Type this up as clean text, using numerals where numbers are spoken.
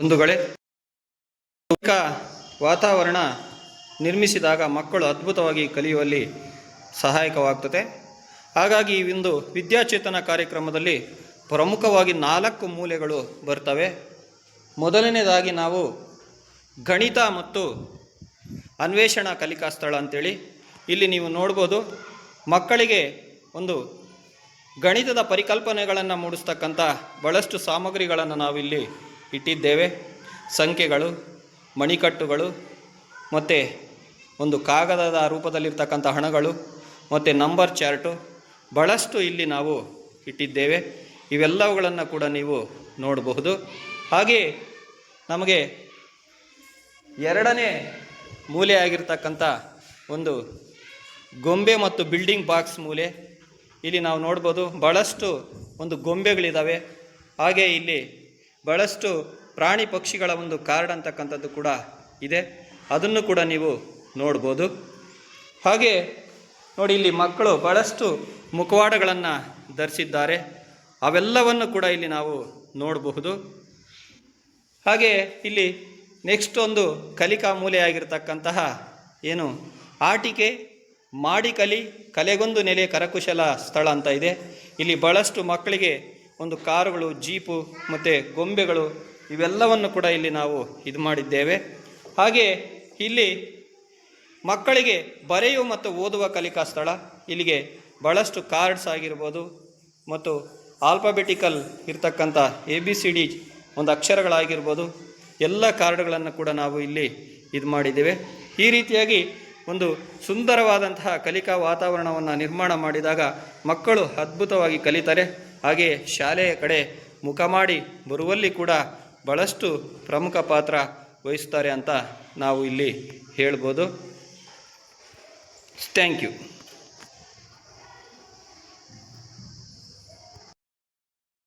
ಬಂಧುಗಳೇ, ವಾತಾವರಣ ನಿರ್ಮಿಸಿದಾಗ ಮಕ್ಕಳು ಅದ್ಭುತವಾಗಿ ಕಲಿಯುವಲ್ಲಿ ಸಹಾಯಕವಾಗ್ತದೆ. ಹಾಗಾಗಿ ಈ ಒಂದು ವಿದ್ಯಾಚೇತನ ಕಾರ್ಯಕ್ರಮದಲ್ಲಿ ಪ್ರಮುಖವಾಗಿ 4 ಮೂಲೆಗಳು ಬರ್ತವೆ. ಮೊದಲನೇದಾಗಿ ನಾವು ಗಣಿತ ಮತ್ತು ಅನ್ವೇಷಣಾ ಕಲಿಕಾ ಸ್ಥಳ ಅಂತೇಳಿ ಇಲ್ಲಿ ನೀವು ನೋಡ್ಬೋದು. ಮಕ್ಕಳಿಗೆ ಒಂದು ಗಣಿತದ ಪರಿಕಲ್ಪನೆಗಳನ್ನು ಮೂಡಿಸ್ತಕ್ಕಂಥ ಭಾಳಷ್ಟು ಸಾಮಗ್ರಿಗಳನ್ನು ನಾವಿಲ್ಲಿ ಇಟ್ಟಿದ್ದೇವೆ. ಸಂಖ್ಯೆಗಳು, ಮಣಿಕಟ್ಟುಗಳು ಮತ್ತು ಒಂದು ಕಾಗದದ ರೂಪದಲ್ಲಿರ್ತಕ್ಕಂಥ ಹಣಗಳು ಮತ್ತು ನಂಬರ್ ಚಾರ್ಟು ಭಾಳಷ್ಟು ಇಲ್ಲಿ ನಾವು ಇಟ್ಟಿದ್ದೇವೆ. ಇವೆಲ್ಲವುಗಳನ್ನು ಕೂಡ ನೀವು ನೋಡಬಹುದು. ಹಾಗೆ ನಮಗೆ ಎರಡನೇ ಮೂಲೆಯಾಗಿರ್ತಕ್ಕಂಥ ಒಂದು ಗೊಂಬೆ ಮತ್ತು ಬಿಲ್ಡಿಂಗ್ ಬಾಕ್ಸ್ ಮೂಲೆ ಇಲ್ಲಿ ನಾವು ನೋಡ್ಬೋದು. ಭಾಳಷ್ಟು ಒಂದು ಗೊಂಬೆಗಳಿದ್ದಾವೆ. ಹಾಗೆ ಇಲ್ಲಿ ಭಾಳಷ್ಟು ಪ್ರಾಣಿ ಪಕ್ಷಿಗಳ ಒಂದು ಕಾರ್ಡ್ ಅಂತಕ್ಕಂಥದ್ದು ಕೂಡ ಇದೆ, ಅದನ್ನು ಕೂಡ ನೀವು ನೋಡ್ಬೋದು. ಹಾಗೆ ನೋಡಿ, ಇಲ್ಲಿ ಮಕ್ಕಳು ಭಾಳಷ್ಟು ಮುಖವಾಡಗಳನ್ನು ಧರಿಸಿದ್ದಾರೆ, ಅವೆಲ್ಲವನ್ನು ಕೂಡ ಇಲ್ಲಿ ನಾವು ನೋಡಬಹುದು. ಹಾಗೆ ಇಲ್ಲಿ ನೆಕ್ಸ್ಟ್ ಒಂದು ಕಲಿಕಾ ಮೂಲೆಯಾಗಿರ್ತಕ್ಕಂತಹ ಏನು ಆಟಿಕೆ ಮಾಡಿ ಕಲೆಗೊಂದು ನೆಲೆ ಕರಕುಶಲ ಸ್ಥಳ ಅಂತ ಇದೆ. ಇಲ್ಲಿ ಭಾಳಷ್ಟು ಮಕ್ಕಳಿಗೆ ಒಂದು ಕಾರುಗಳು, ಜೀಪು ಮತ್ತು ಗೊಂಬೆಗಳು ಇವೆಲ್ಲವನ್ನು ಕೂಡ ಇಲ್ಲಿ ನಾವು ಇದು ಮಾಡಿದ್ದೇವೆ. ಹಾಗೆ ಇಲ್ಲಿ ಮಕ್ಕಳಿಗೆ ಬರೆಯುವ ಮತ್ತು ಓದುವ ಕಲಿಕಾ ಸ್ಥಳ. ಇಲ್ಲಿಗೆ ಭಾಳಷ್ಟು ಕಾರ್ಡ್ಸ್ ಆಗಿರ್ಬೋದು ಮತ್ತು ಆಲ್ಫಾಬೆಟಿಕಲ್ ಇರ್ತಕ್ಕಂಥ ABCD ಒಂದು ಅಕ್ಷರಗಳಾಗಿರ್ಬೋದು, ಎಲ್ಲ ಕಾರ್ಡ್ಗಳನ್ನು ಕೂಡ ನಾವು ಇಲ್ಲಿ ಇದು ಮಾಡಿದ್ದೇವೆ. ಈ ರೀತಿಯಾಗಿ ಒಂದು ಸುಂದರವಾದಂತಹ ಕಲಿಕಾ ವಾತಾವರಣವನ್ನು ನಿರ್ಮಾಣ ಮಾಡಿದಾಗ ಮಕ್ಕಳು ಅದ್ಭುತವಾಗಿ ಕಲಿತಾರೆ. ಹಾಗೆ ಶಾಲೆಯ ಕಡೆ ಮುಖ ಮಾಡಿ ಬರುವಲ್ಲಿ ಕೂಡ ಭಾಳಷ್ಟು ಪ್ರಮುಖ ಪಾತ್ರ ವಹಿಸ್ತಾರೆ ಅಂತ ನಾವು ಇಲ್ಲಿ ಹೇಳ್ಬೋದು. Thank you.